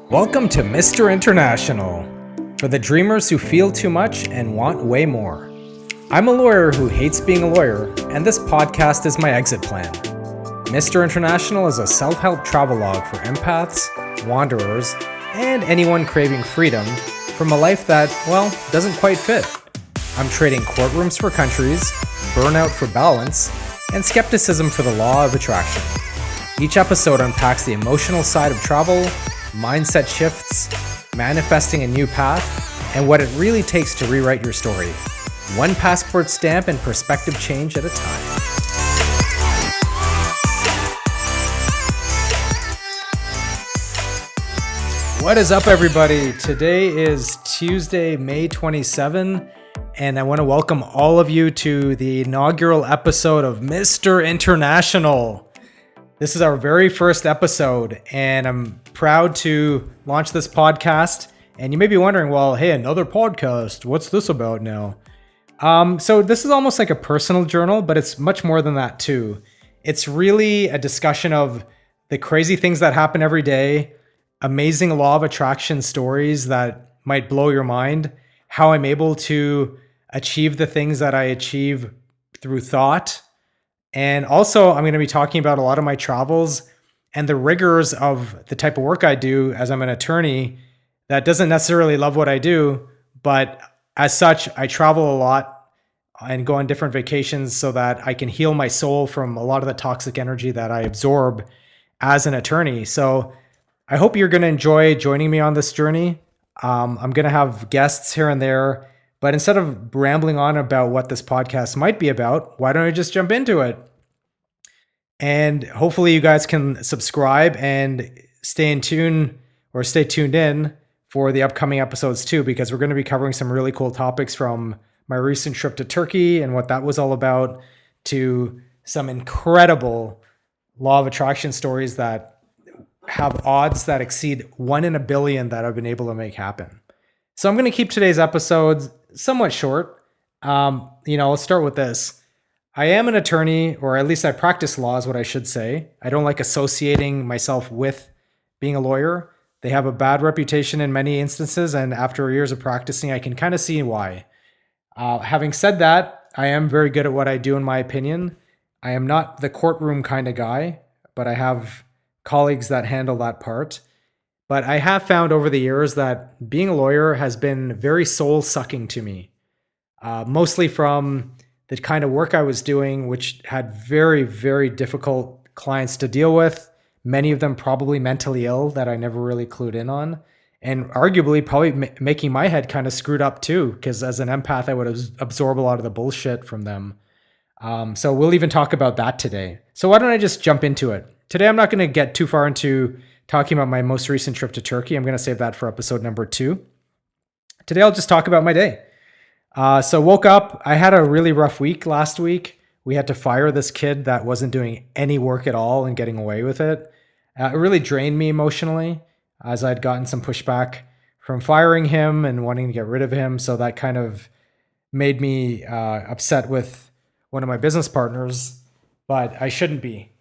Welcome to Mr. International, for the dreamers who feel too much and want way more. I'm a lawyer who hates being a lawyer, and this podcast is my exit plan. Mr. International is a self-help travelogue for empaths, wanderers, and anyone craving freedom from a life that, well, doesn't quite fit. I'm trading courtrooms for countries, burnout for balance, and skepticism for the law of attraction. Each episode unpacks the emotional side of travel, mindset shifts, manifesting a new path, and what it really takes to rewrite your story. One passport stamp and perspective change at a time. What is up, everybody? Today is Tuesday, May 27, and I want to welcome all of you to the inaugural episode of Mr. International. This is our very first episode, and I'm proud to launch this podcast. And you may be wondering, well, hey, another podcast. What's this about now? So this is almost like a personal journal, but it's much more than that too. It's really a discussion of the crazy things that happen every day, amazing law of attraction stories that might blow your mind, how I'm able to achieve the things that I achieve through thought. And also, I'm going to be talking about a lot of my travels and the rigors of the type of work I do, as I'm an attorney that doesn't necessarily love what I do, but as such, I travel a lot and go on different vacations so that I can heal my soul from a lot of the toxic energy that I absorb as an attorney. So I hope you're going to enjoy joining me on this journey. I'm going to have guests here and there. But instead of rambling on about what this podcast might be about, why don't I just jump into it? And hopefully you guys can subscribe and stay tuned in for the upcoming episodes too, because we're going to be covering some really cool topics, from my recent trip to Turkey and what that was all about, to some incredible law of attraction stories that have odds that exceed 1 in a billion that I've been able to make happen. So I'm going to keep today's episodes somewhat short. Let's start with this. I am an attorney, or at least I practice law is what I should say. I don't like associating myself with being a lawyer. They have a bad reputation in many instances, and after years of practicing, I can kind of see why. Having said that, I am very good at what I do, in my opinion. I am not the courtroom kind of guy, but I have colleagues that handle that part. But I have found over the years that being a lawyer has been very soul-sucking to me, mostly from the kind of work I was doing, which had very, very difficult clients to deal with, many of them probably mentally ill that I never really clued in on, and arguably probably making my head kind of screwed up too, because as an empath, I would absorb a lot of the bullshit from them. So we'll even talk about that today. So why don't I just jump into it? Today, I'm not going to get too far into talking about my most recent trip to Turkey. I'm going to save that for episode number 2. Today, I'll just talk about my day. So woke up. I had a really rough week last week. We had to fire this kid that wasn't doing any work at all and getting away with it. It really drained me emotionally, as I'd gotten some pushback from firing him and wanting to get rid of him. So that kind of made me upset with one of my business partners, but I shouldn't be.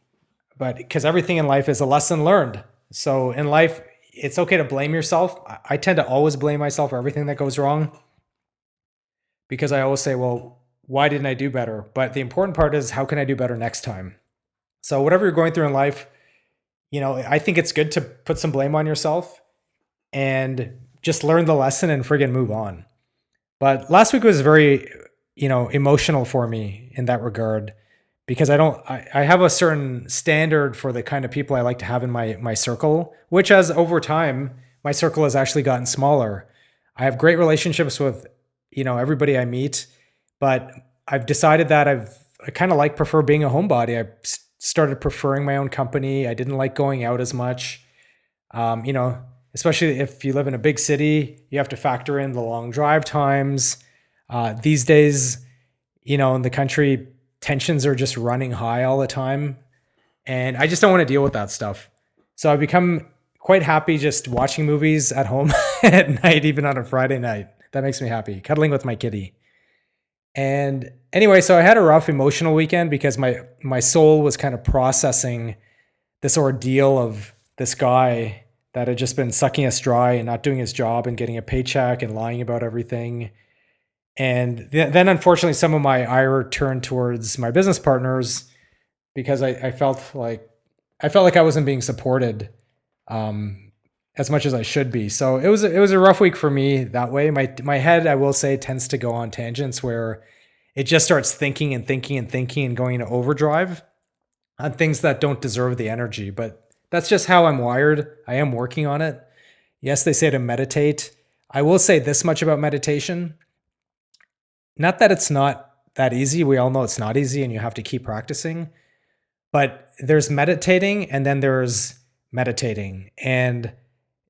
But because everything in life is a lesson learned. So in life, it's okay to blame yourself. I tend to always blame myself for everything that goes wrong, because I always say, well, why didn't I do better? But the important part is, how can I do better next time? So whatever you're going through in life, I think it's good to put some blame on yourself and just learn the lesson and friggin' move on. But last week was very, emotional for me in that regard, because I have a certain standard for the kind of people I like to have in my circle, which as over time, my circle has actually gotten smaller. I have great relationships with, everybody I meet, but I've decided that I kind of prefer being a homebody. I started preferring my own company. I didn't like going out as much. Especially if you live in a big city, you have to factor in the long drive times. These days, in the country, tensions are just running high all the time. And I just don't want to deal with that stuff. So I've become quite happy just watching movies at home at night, even on a Friday night. That makes me happy. Cuddling with my kitty. And anyway, so I had a rough emotional weekend because my soul was kind of processing this ordeal of this guy that had just been sucking us dry and not doing his job and getting a paycheck and lying about everything. And then unfortunately, some of my ire turned towards my business partners because I felt like I wasn't being supported as much as I should be. So it was a rough week for me that way. My head, I will say, tends to go on tangents where it just starts thinking and thinking and thinking and going into overdrive on things that don't deserve the energy. But that's just how I'm wired. I am working on it. Yes, they say to meditate. I will say this much about meditation. Not that it's not that easy. We all know it's not easy and you have to keep practicing. But there's meditating and then there's meditating. And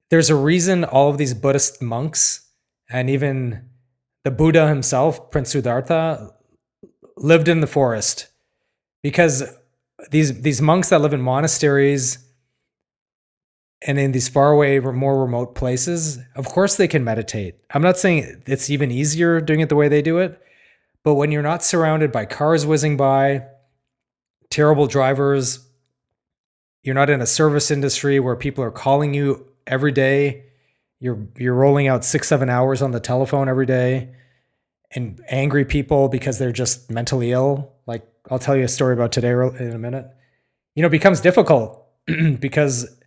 there's a reason all of these Buddhist monks and even the Buddha himself, Prince Siddhartha, lived in the forest, because these monks that live in monasteries and in these faraway, more remote places, of course they can meditate. I'm not saying it's even easier doing it the way they do it, but when you're not surrounded by cars whizzing by, terrible drivers, you're not in a service industry where people are calling you every day, you're rolling out 6-7 hours on the telephone every day, and angry people because they're just mentally ill. Like, I'll tell you a story about today in a minute. It becomes difficult because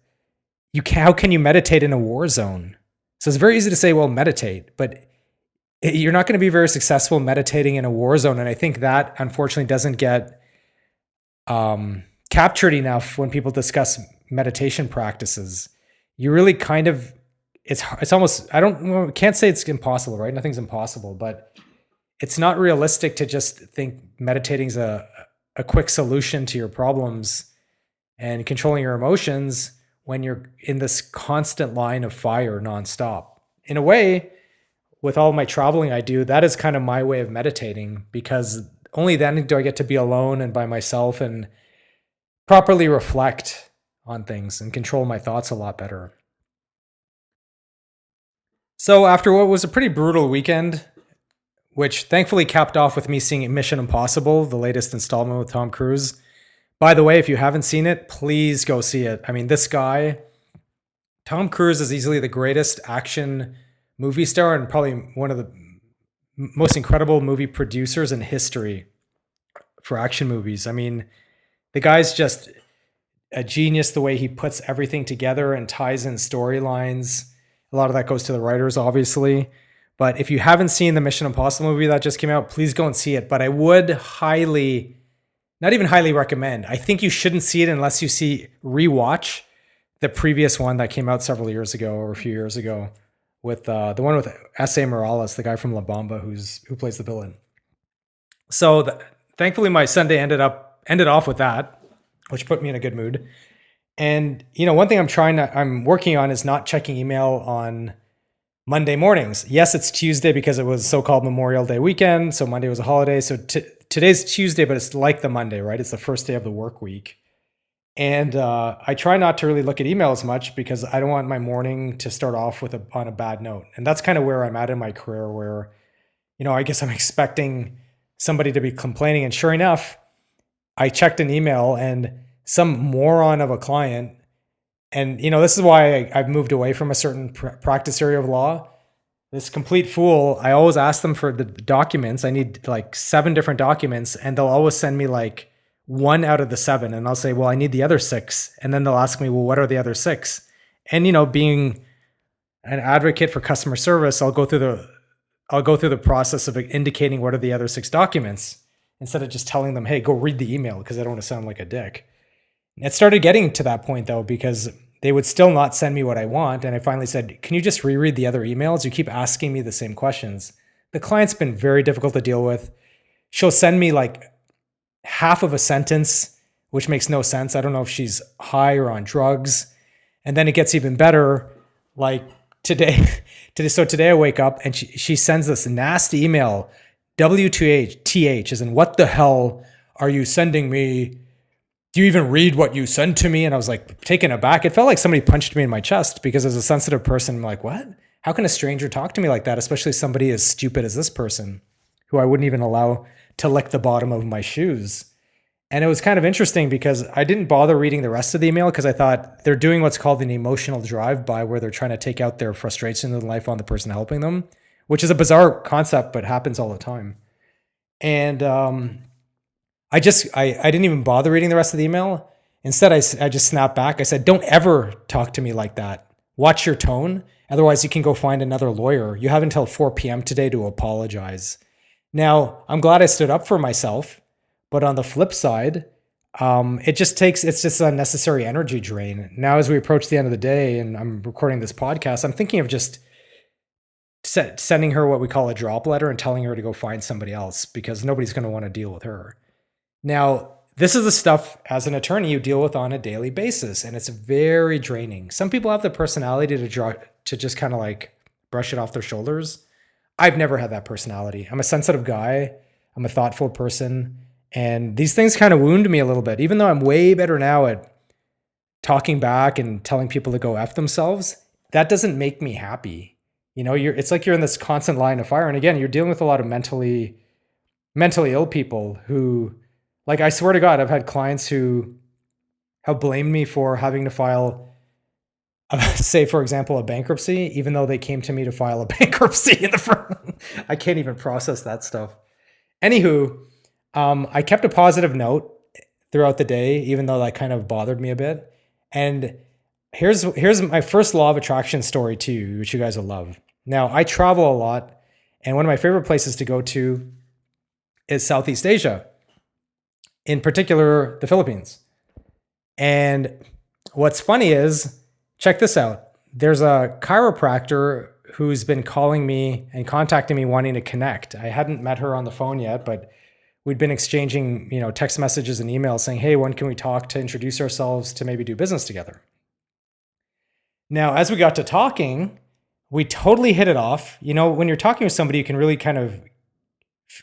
how can you meditate in a war zone? So it's very easy to say, well, meditate, but you're not going to be very successful meditating in a war zone. And I think that unfortunately doesn't get captured enough when people discuss meditation practices. You really kind of, it's almost, can't say it's impossible, right? Nothing's impossible, but it's not realistic to just think meditating is a quick solution to your problems and controlling your emotions when you're in this constant line of fire nonstop. In a way, with all my traveling I do, that is kind of my way of meditating, because only then do I get to be alone and by myself and properly reflect on things and control my thoughts a lot better. So after what was a pretty brutal weekend, which thankfully capped off with me seeing Mission Impossible, the latest installment with Tom Cruise. By the way, if you haven't seen it, please go see it. I mean, this guy, Tom Cruise, is easily the greatest action movie star and probably one of the most incredible movie producers in history for action movies. I mean, the guy's just a genius the way he puts everything together and ties in storylines. A lot of that goes to the writers, obviously. But if you haven't seen the Mission Impossible movie that just came out, please go and see it. But I would not even highly recommend. I think you shouldn't see it unless you rewatch the previous one that came out several years ago or a few years ago with the one with S.A. Morales, the guy from La Bamba who plays the villain. So thankfully my Sunday ended off with that, which put me in a good mood. And one thing I'm working on is not checking email on Monday mornings. Yes, it's Tuesday because it was so-called Memorial Day weekend, so Monday was a holiday. So today's Tuesday, but it's like the Monday, right? It's the first day of the work week. And I try not to really look at email as much because I don't want my morning to start off on a bad note. And that's kind of where I'm at in my career, where, I guess I'm expecting somebody to be complaining. And sure enough, I checked an email and some moron of a client, and this is why I've moved away from a certain practice area of law. This complete fool, I always ask them for the documents. I need like 7 different documents, and they'll always send me like 1 out of the 7, and I'll say, well, I need the other 6. And then they'll ask me, well, what are the other 6? And being an advocate for customer service, I'll go through the process of indicating what are the other 6 documents instead of just telling them, hey, go read the email, because I don't want to sound like a dick. It started getting to that point, though, because they would still not send me what I want. And I finally said, can you just reread the other emails? You keep asking me the same questions. The client's been very difficult to deal with. She'll send me like half of a sentence, which makes no sense. I don't know if she's high or on drugs. And then it gets even better. Like today I wake up and she sends this nasty email, WTH, as in, what the hell are you sending me? Do you even read what you send to me? And I was like taken aback. It felt like somebody punched me in my chest, because as a sensitive person, I'm like, what? How can a stranger talk to me like that? Especially somebody as stupid as this person who I wouldn't even allow to lick the bottom of my shoes. And it was kind of interesting because I didn't bother reading the rest of the email because I thought they're doing what's called an emotional drive-by, where they're trying to take out their frustration in life on the person helping them, which is a bizarre concept, but happens all the time. And I didn't even bother reading the rest of the email. Instead, I just snapped back. I said, don't ever talk to me like that. Watch your tone. Otherwise, you can go find another lawyer. You have until 4 p.m. today to apologize. Now, I'm glad I stood up for myself. But on the flip side, it's just a unnecessary energy drain. Now, as we approach the end of the day and I'm recording this podcast, I'm thinking of just sending her what we call a drop letter and telling her to go find somebody else because nobody's going to want to deal with her. Now, this is the stuff as an attorney you deal with on a daily basis, and it's very draining. Some people have the personality to just kind of like brush it off their shoulders. I've never had that personality. I'm a sensitive guy. I'm a thoughtful person. And these things kind of wound me a little bit, even though I'm way better now at talking back and telling people to go F themselves. That doesn't make me happy. You know, it's like you're in this constant line of fire. And again, you're dealing with a lot of mentally ill people who, like, I swear to God, I've had clients who have blamed me for having to file, say, for example, a bankruptcy, even though they came to me to file a bankruptcy in the front. I can't even process that stuff. Anywho, I kept a positive note throughout the day, even though that kind of bothered me a bit. And here's my first law of attraction story to you, which you guys will love. Now, I travel a lot, and one of my favorite places to go to is Southeast Asia, in particular, the Philippines. And what's funny is, check this out. There's a chiropractor who's been calling me and contacting me wanting to connect. I hadn't met her on the phone yet, but we'd been exchanging, text messages and emails saying, hey, when can we talk to introduce ourselves to maybe do business together? Now, as we got to talking, we totally hit it off. You know, when you're talking with somebody, you can really kind of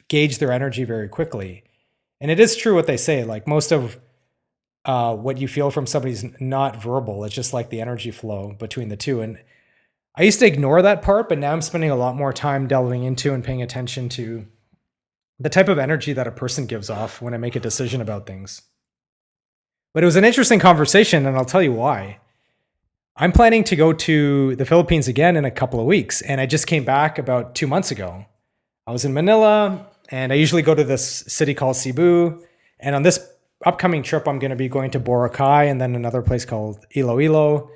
gauge their energy very quickly. And it is true what they say, like most of what you feel from somebody's not verbal. It's just like the energy flow between the two. And I used to ignore that part, but now I'm spending a lot more time delving into and paying attention to the type of energy that a person gives off when I make a decision about things. But it was an interesting conversation, and I'll tell you why. I'm planning to go to the Philippines again in a couple of weeks, and I just came back about 2 months ago. I was in Manila, and I usually go to this city called Cebu. And on this upcoming trip, I'm going to be going to Boracay and then another place called Iloilo,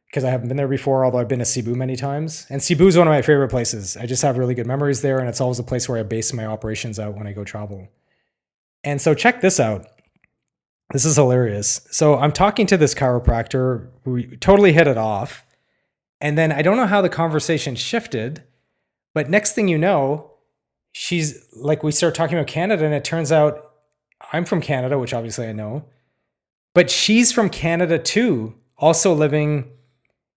because I haven't been there before, although I've been to Cebu many times. And Cebu is one of my favorite places. I just have really good memories there, and it's always a place where I base my operations out when I go travel. And so check this out. This is hilarious. So I'm talking to this chiropractor. We totally hit it off. And then I don't know how the conversation shifted, but next thing you know, she's like, we start talking about Canada, and it turns out I'm from Canada, which obviously I know, but she's from Canada too, also living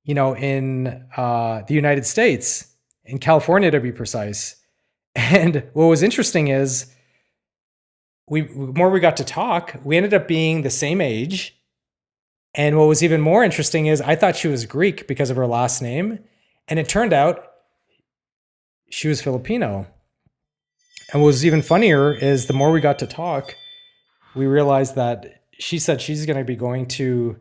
in the United States, in California to be precise. And what was interesting is the more we got to talk, we ended up being the same age. And what was even more interesting is I thought she was Greek because of her last name. And it turned out she was Filipino. And what was even funnier is the more we got to talk, we realized that she said she's going to be going to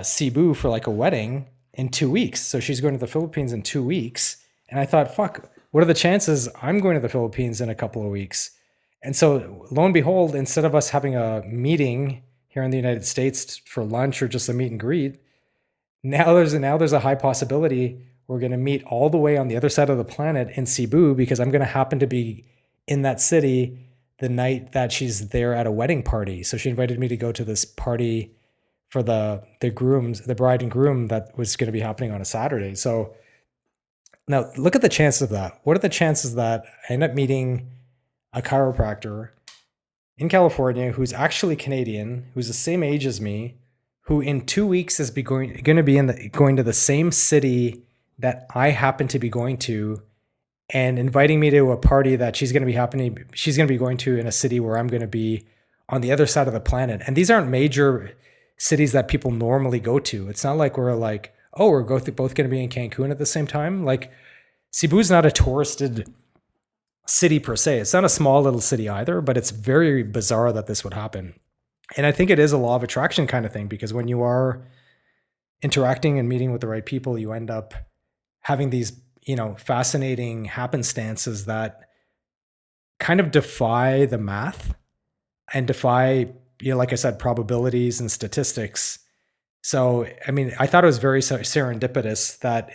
Cebu for like a wedding in 2 weeks. So she's going to the Philippines in 2 weeks. And I thought, fuck, what are the chances I'm going to the Philippines in a couple of weeks? And so lo and behold, instead of us having a meeting here in the United States for lunch or just a meet and greet, now there's a high possibility we're going to meet all the way on the other side of the planet in Cebu, because I'm going to happen to be in that city the night that she's there at a wedding party. So she invited me to go to this party for the bride and groom, that was going to be happening on a Saturday. So now look at the chances of that. What are the chances that I end up meeting a chiropractor in California who's actually Canadian, who's the same age as me, who in 2 weeks is going to be going to the same city that I happen to be going to, and inviting me to a party that she's going to be going to in a city where I'm going to be on the other side of the planet. And these aren't major cities that people normally go to. It's not like we're like, oh, both going to be in Cancun at the same time. Like, Cebu's not a touristed city per se. It's not a small little city either, but it's very bizarre that this would happen. And I think it is a law of attraction kind of thing, because when you are interacting and meeting with the right people, you end up having these, fascinating happenstances that kind of defy the math and defy, like I said, probabilities and statistics. So, I mean, I thought it was very serendipitous that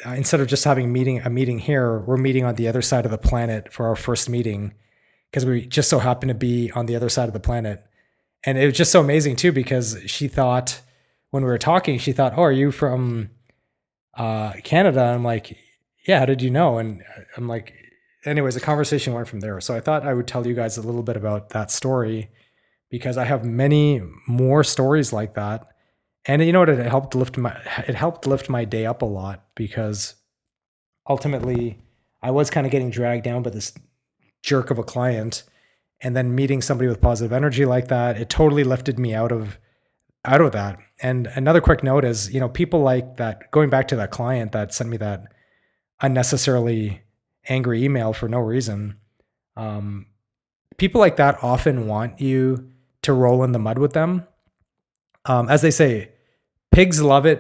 instead of just having a meeting here, we're meeting on the other side of the planet for our first meeting, because we just so happen to be on the other side of the planet. And it was just so amazing too, because she thought, when we were talking, she thought, "Oh, are you from Canada?" I'm like, "Yeah, how did you know?" And I'm like, anyways, the conversation went from there. So I thought I would tell you guys a little bit about that story, because I have many more stories like that. And you know what? It helped lift my day up a lot, because ultimately I was kind of getting dragged down by this jerk of a client, and then meeting somebody with positive energy like that, it totally lifted me out of that. And another quick note is, people like that, going back to that client that sent me that unnecessarily angry email for no reason. People like that often want you to roll in the mud with them. As they say, pigs love to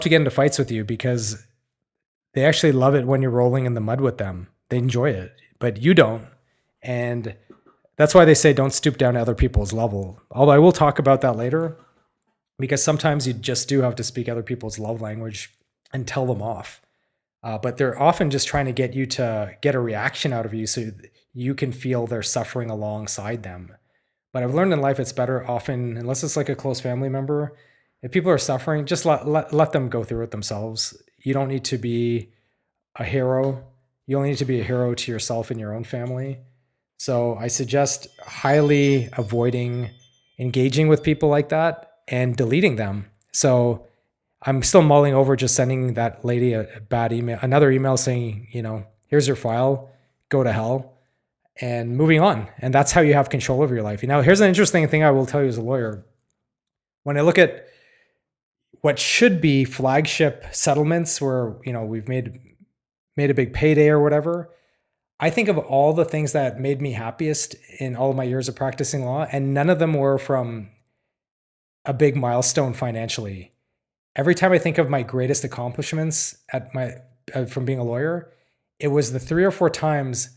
get into fights with you, because they actually love it when you're rolling in the mud with them. They enjoy it, but you don't. And that's why they say don't stoop down to other people's level. Although I will talk about that later, because sometimes you just do have to speak other people's love language and tell them off. But they're often just trying to get you to get a reaction out of you so you can feel their suffering alongside them. But I've learned in life it's better often, unless it's like a close family member, if people are suffering, just let them go through it themselves. You don't need to be a hero. You only need to be a hero to yourself and your own family. So I suggest highly avoiding engaging with people like that and deleting them. So I'm still mulling over just sending that lady a bad email, another email saying, here's your file, go to hell, and moving on. And that's how you have control over your life. Now, here's an interesting thing I will tell you as a lawyer. When I look at what should be flagship settlements where, we've made a big payday or whatever, I think of all the things that made me happiest in all of my years of practicing law, and none of them were from a big milestone financially. Every time I think of my greatest accomplishments from being a lawyer, it was the 3 or 4 times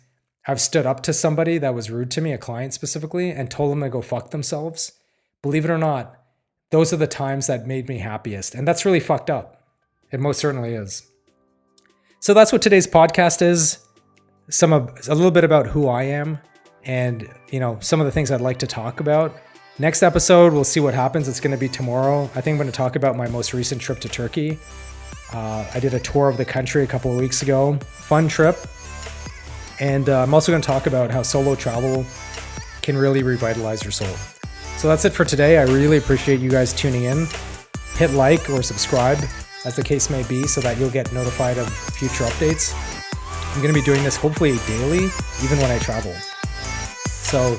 I've stood up to somebody that was rude to me, a client specifically, and told them to go fuck themselves. Believe it or not, those are the times that made me happiest. And that's really fucked up. It most certainly is. So that's what today's podcast is. A little bit about who I am and, some of the things I'd like to talk about. Next episode, we'll see what happens. It's going to be tomorrow. I think I'm going to talk about my most recent trip to Turkey. I did a tour of the country a couple of weeks ago. Fun trip. And I'm also going to talk about how solo travel can really revitalize your soul. So that's it for today. I really appreciate you guys tuning in. Hit like or subscribe, as the case may be, so that you'll get notified of future updates. I'm going to be doing this hopefully daily, even when I travel. So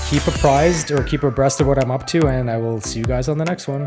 keep apprised or keep abreast of what I'm up to, and I will see you guys on the next one.